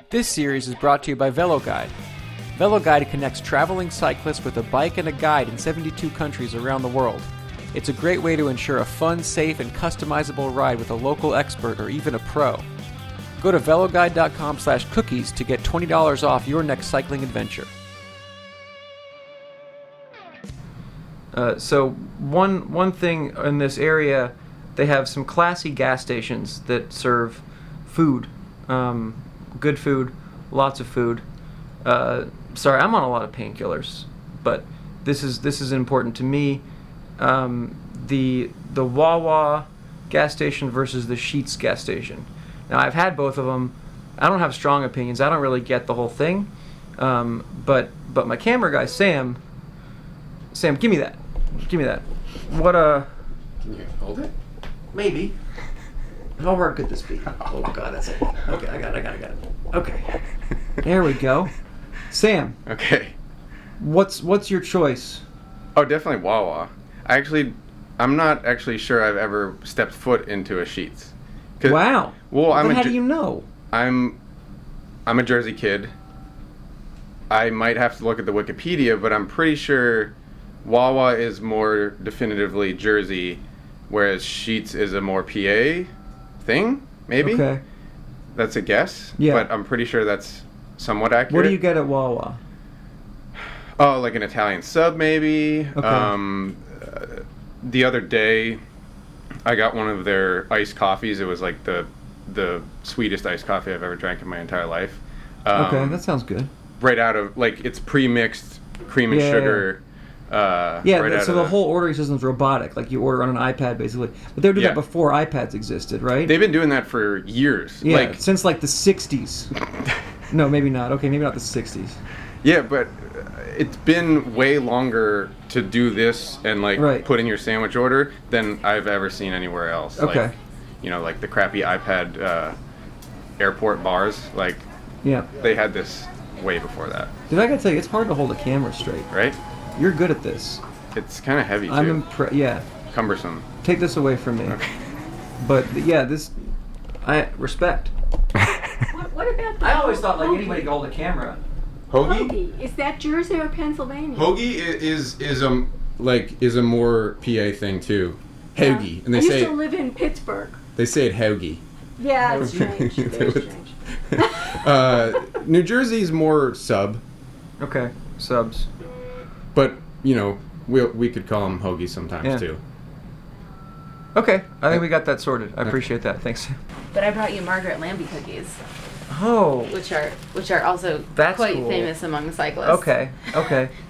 This series is brought to you by Veloguide. Veloguide connects traveling cyclists with a bike and a guide in 72 countries around the world. It's a great way to ensure a fun, safe, and customizable ride with a local expert or even a pro. Go to veloguide.com/cookies to get $20 off your next cycling adventure. So one thing in this area, they have some classy gas stations that serve food, good food, lots of food. Sorry, I'm on a lot of painkillers, but this is important to me. The Wawa gas station versus the Sheetz gas station. Now I've had both of them. I don't have strong opinions. I don't really get the whole thing, but my camera guy Sam, give me that. What Can you hold it? Maybe. How hard could this be? Oh God, that's it. Okay, I got it. Okay, there we go. Sam. Okay. What's your choice? Oh, definitely Wawa. I'm not actually sure I've ever stepped foot into a Sheetz. Wow. Well, how do you know? I'm a Jersey kid. I might have to look at the Wikipedia, but I'm pretty sure Wawa is more definitively Jersey, whereas Sheetz is a more PA thing, maybe? Okay. That's a guess. Yeah. But I'm pretty sure that's somewhat accurate. What do you get at Wawa? Oh, like an Italian sub, maybe. Okay. The other day, I got one of their iced coffees. It was like the sweetest iced coffee I've ever drank in my entire life. Okay, that sounds good. Right out of, like, it's pre-mixed cream and sugar. So the whole ordering system's robotic. Like, you order on an iPad, basically. But they would do that before iPads existed, right? They've been doing that for years. Yeah, since, like, the 60s. No, maybe not. Okay, maybe not the 60s. Yeah, but it's been way longer to do this and, like, put in your sandwich order than I've ever seen anywhere else. Okay. Like, like the crappy iPad airport bars. Like, they had this way before that. Dude, I gotta tell you, it's hard to hold a camera straight. Right? You're good at this. It's kind of heavy, too. I'm impressed. Yeah. Cumbersome. Take this away from me. Okay. But, yeah, I respect. What about the I always thought, like, hoagie? anybody could hold a camera. Hoagie? Is that Jersey or Pennsylvania? Hoagie is a more PA thing, too. Hoagie. And I used to live in Pittsburgh. They say it hoagie. Yeah, it's strange. Very strange. New Jersey's more sub. Okay, subs. But, we could call them hoagies sometimes, too. Okay, I think we got that sorted. I appreciate that. Thanks. But I brought you Margaret Lambie cookies. Oh. Which are also quite cool. famous among cyclists. Okay.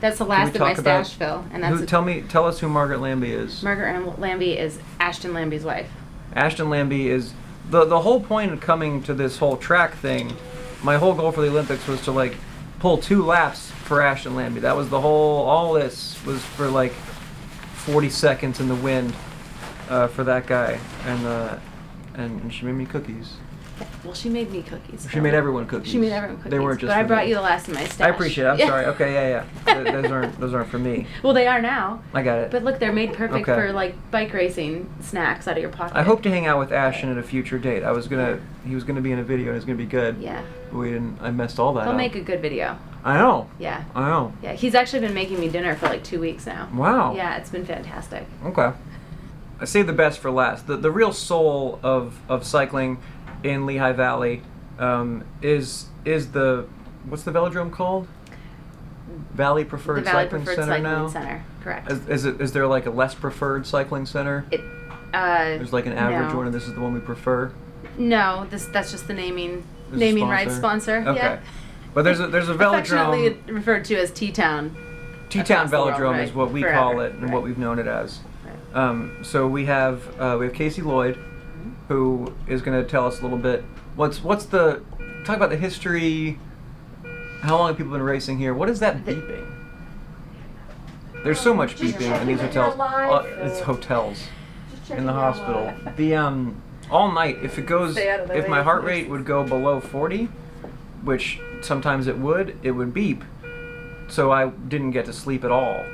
That's the last of my stash fill, and that's tell us who Margaret Lambie is. Margaret Lambie is Ashton Lambie's wife. Ashton Lambie is the whole point of coming to this whole track thing. My whole goal for the Olympics was to, like, pull 2 laps for Ashton Lambie. That was all this was for, like, 40 seconds in the wind for that guy, and she made me cookies. Well, she made me cookies. She made everyone cookies. She made everyone cookies. They weren't just. But I for brought me. you the last of my stash. I appreciate it. I'm sorry. Okay, yeah. Those aren't for me. Well, they are now. I got it. But look, they're made perfect for, like, bike racing snacks out of your pocket. I hope to hang out with Ashton at a future date. He was gonna be in a video and it was gonna be good. Yeah. But we didn't. I messed all that up. He'll make a good video. I know. Yeah. I know. Yeah, he's actually been making me dinner for like 2 weeks now. Wow. Yeah, it's been fantastic. Okay. I saved the best for last. The real soul of cycling in Lehigh Valley is the, what's the velodrome called? Valley Preferred Cycling Center now? Center, correct. Is there like a less preferred cycling center? There's like an average one, and this is the one we prefer. No, that's just the naming rights sponsor. Okay. Yeah. But there's a velodrome. Affectionately referred to as T-Town. T-Town Velodrome is what we call it and right. what we've known it as. Right. So we have Kacey Lloyd, who is going to tell us a little bit. Talk about the history. How long have people been racing here? What is that beeping? There's so much beeping in these hotels. It's hotels in the hospital. All night, if my heart rate would go below 40, which sometimes it would beep. So I didn't get to sleep at all.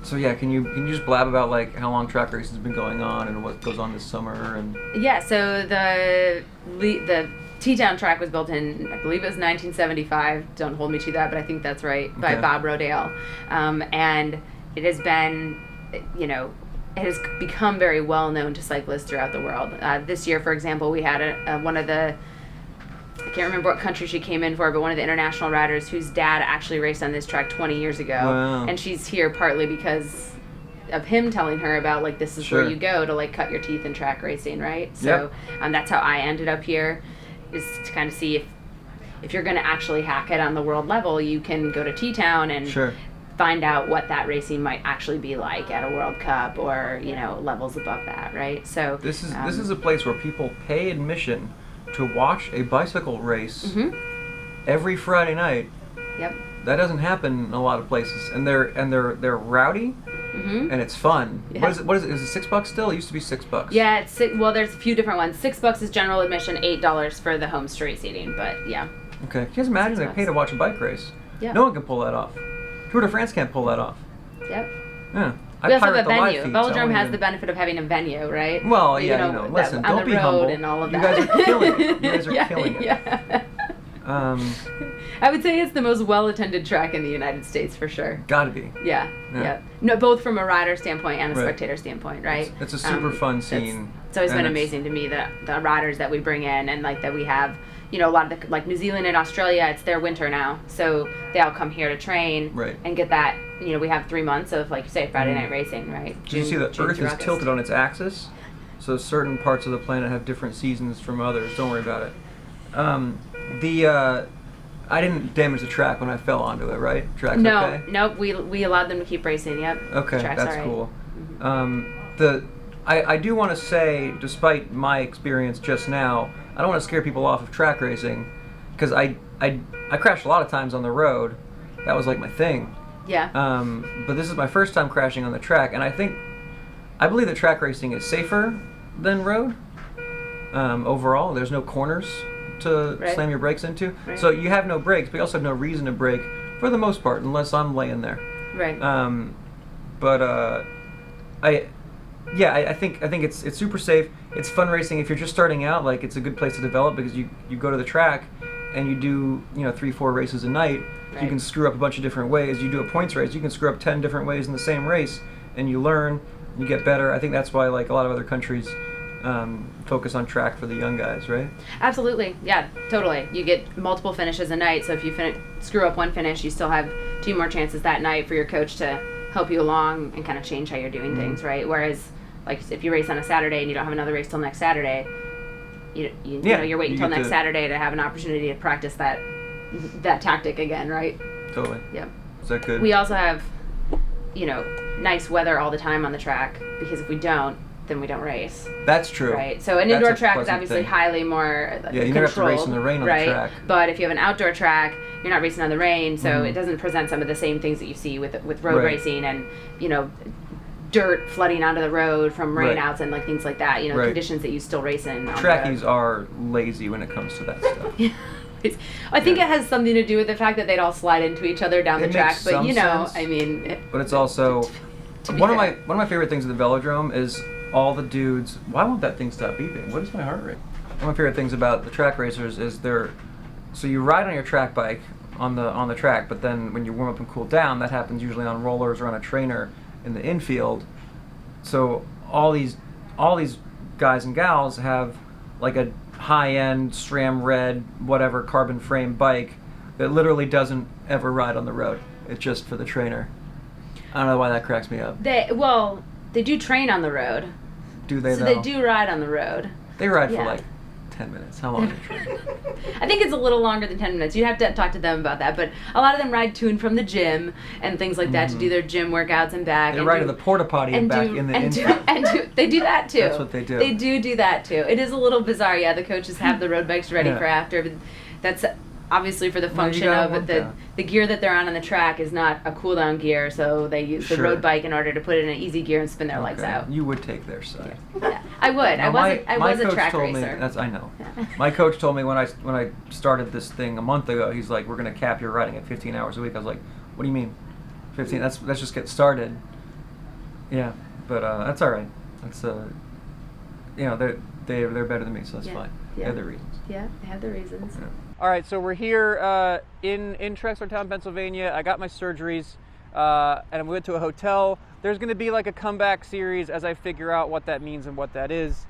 So yeah, can you just blab about, like, how long track racing has been going on and what goes on this summer and? Yeah, so the T-Town track was built in, I believe it was 1975. Don't hold me to that, but I think that's right, by Okay. Bob Rodale. And it has been, you know, it has become very well known to cyclists throughout the world. This year, for example, we had one of the, I can't remember what country she came in for, but one of the international riders whose dad actually raced on this track 20 years ago. Wow. And she's here partly because of him telling her about, like, this is Sure. where you go to, like, cut your teeth in track racing, right? So that's how I ended up here, is to kind of see if you're going to actually hack it on the world level, you can go to T-Town and Sure. find out what that racing might actually be like at a World Cup or, you know, levels above that, right? So This is a place where people pay admission to watch a bicycle race every Friday night. Yep. That doesn't happen in a lot of places, and they're rowdy, and it's fun. Yeah. What is it? Is it $6 still? It used to be $6. Yeah, it's well, there's a few different ones. $6 is general admission, $8 for the home street seating, but yeah. Okay. Can you just imagine they $6. pay to watch a bike race? Yeah. No one can pull that off. Tour de France can't pull that off. Yep. Yeah. We also have a pirate the live venue. feeds, I Velodrome won't has even- the benefit of having a venue, right? Well, yeah, you know, that- listen, on don't the be road humble. and all of You that. guys are killing it. You guys are Yeah, killing it. Yeah. Um, I would say it's the most well-attended track in the United States for sure. gotta be. Yeah, Yeah. yeah. No, both from a rider standpoint and a Right. spectator standpoint, right? It's a super fun scene. It's always and been it's- amazing to me, the riders that we bring in, and like that we have, you know, a lot of the, like New Zealand and Australia, it's their winter now, so they all come here to train Right. and get that. You know, we have 3 months of, like you say, Friday night racing, right? Did you see the June Earth through is August. tilted on its axis? So certain parts of the planet have different seasons from others. Don't worry about it. I didn't damage the track when I fell onto it, right? Track's No, okay? nope. We allowed them to keep racing. Yep. Okay, Track's that's all right. cool. I do want to say, despite my experience just now, I don't want to scare people off of track racing, because I crashed a lot of times on the road. That was like my thing. Yeah. But this is my first time crashing on the track, and I believe that track racing is safer than road. Overall, there's no corners to Right. slam your brakes into, Right. so you have no brakes, but you also have no reason to brake for the most part, unless I'm laying there. Right. I think it's super safe. It's fun racing if you're just starting out. Like, it's a good place to develop, because you go to the track and you do 3-4 races a night. Right. You can screw up a bunch of different ways. You do a points race, you can screw up 10 different ways in the same race, and you learn, you get better. I think that's why, like, a lot of other countries focus on track for the young guys, right? Absolutely. Yeah, totally. You get multiple finishes a night, so if you screw up one finish, you still have 2 more chances that night for your coach to help you along and kind of change how you're doing things, right? Whereas, like, if you race on a Saturday and you don't have another race till next Saturday, you know, you're waiting you till get next to- Saturday to have an opportunity to practice that tactic again, right? Totally. Yep. Is that good? We also have, nice weather all the time on the track, because if we don't, then we don't race. That's true. Right. So an That's indoor a track is pleasant obviously thing. highly more Yeah, you never have to race in the controlled, rain on the right? track. But if you have an outdoor track, you're not racing on the rain, so it doesn't present some of the same things that you see with road Right. racing and, dirt flooding onto the road from Right. rainouts and like things like that. Right. Conditions that you still race in. on the Trackies road. are lazy when it comes to that stuff. I think Yeah. it has something to do with the fact that they'd all slide into each other down It the track. makes But some sense. I mean, But it's also to be one of fair. my favorite things at the Velodrome is all the dudes. Why won't that thing stop beeping? What is my heart rate? One of my favorite things about the track racers is so you ride on your track bike on the track, but then when you warm up and cool down, that happens usually on rollers or on a trainer in the infield. So all these guys and gals have like a high-end SRAM red whatever carbon frame bike that literally doesn't ever ride on the road. It's just for the trainer. I don't know why that cracks me up. They do train on the road. Do they So though? they do ride on the road. They ride for Yeah. like 10 minutes. How long do you train? I think it's a little longer than 10 minutes. You have to talk to them about that. But a lot of them ride to and from the gym and things like that to do their gym workouts and back. They and ride do- to the porta potty and back in the infield. They do that too. That's what they do. They do that too. It is a little bizarre. Yeah, the coaches have the road bikes ready Yeah. for after. But that's obviously for the Well, you function gotta of work the that. the gear that they're on the track is not a cool down gear, so they use the Sure. road bike in order to put it in an easy gear and spin their legs Okay. out. You would take their side. Yeah, I would. Now, I was a coach track told racer. Me, I know. My coach told me when I started this thing a month ago, he's like, "We're going to cap your riding at 15 hours a week." I was like, "What do you mean, 15? Let's just get started." Yeah, but that's all right. That's they're better than me, so that's Yeah. fine. They have their reasons. Yeah, they have their reasons. Yeah. All right, so we're here in Trexlertown, Pennsylvania. I got my surgeries, and we went to a hotel. There's going to be like a comeback series as I figure out what that means and what that is.